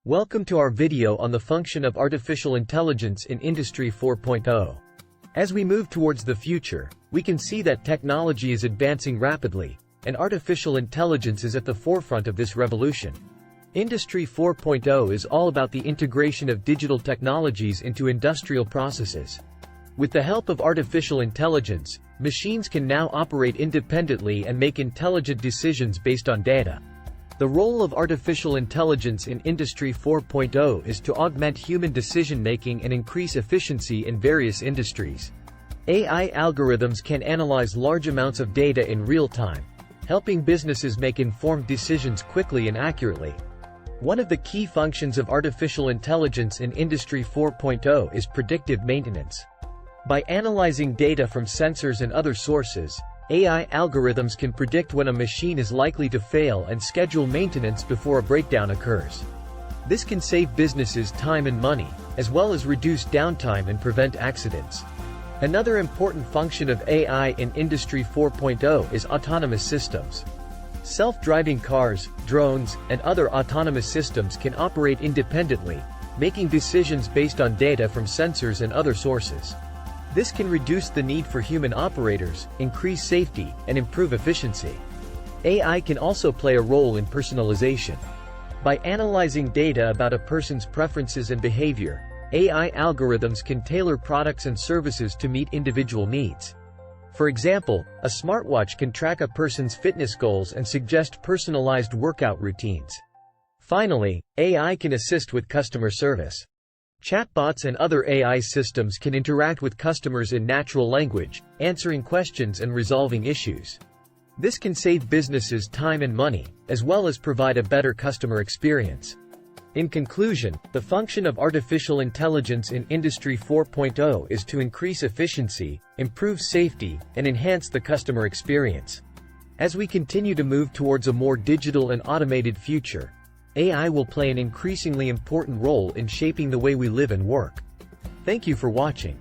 Welcome to our video on the function of artificial intelligence in Industry 4.0. As we move towards the future, we can see that technology is advancing rapidly, and artificial intelligence is at the forefront of this revolution. Industry 4.0 is all about the integration of digital technologies into industrial processes. With the help of artificial intelligence, machines can now operate independently and make intelligent decisions based on data. The role of artificial intelligence in Industry 4.0 is to augment human decision-making and increase efficiency in various industries. AI algorithms can analyze large amounts of data in real time, helping businesses make informed decisions quickly and accurately. One of the key functions of artificial intelligence in Industry 4.0 is predictive maintenance. By analyzing data from sensors and other sources, AI algorithms can predict when a machine is likely to fail and schedule maintenance before a breakdown occurs. This can save businesses time and money, as well as reduce downtime and prevent accidents. Another important function of AI in Industry 4.0 is autonomous systems. Self-driving cars, drones, and other autonomous systems can operate independently, making decisions based on data from sensors and other sources. This can reduce the need for human operators, increase safety, and improve efficiency. AI can also play a role in personalization. By analyzing data about a person's preferences and behavior, AI algorithms can tailor products and services to meet individual needs. For example, a smartwatch can track a person's fitness goals and suggest personalized workout routines. Finally, AI can assist with customer service. Chatbots and other AI systems can interact with customers in natural language, answering questions and resolving issues. This can save businesses time and money, as well as provide a better customer experience. In conclusion, the function of artificial intelligence in Industry 4.0 is to increase efficiency, improve safety, and enhance the customer experience. As we continue to move towards a more digital and automated future, AI will play an increasingly important role in shaping the way we live and work. Thank you for watching.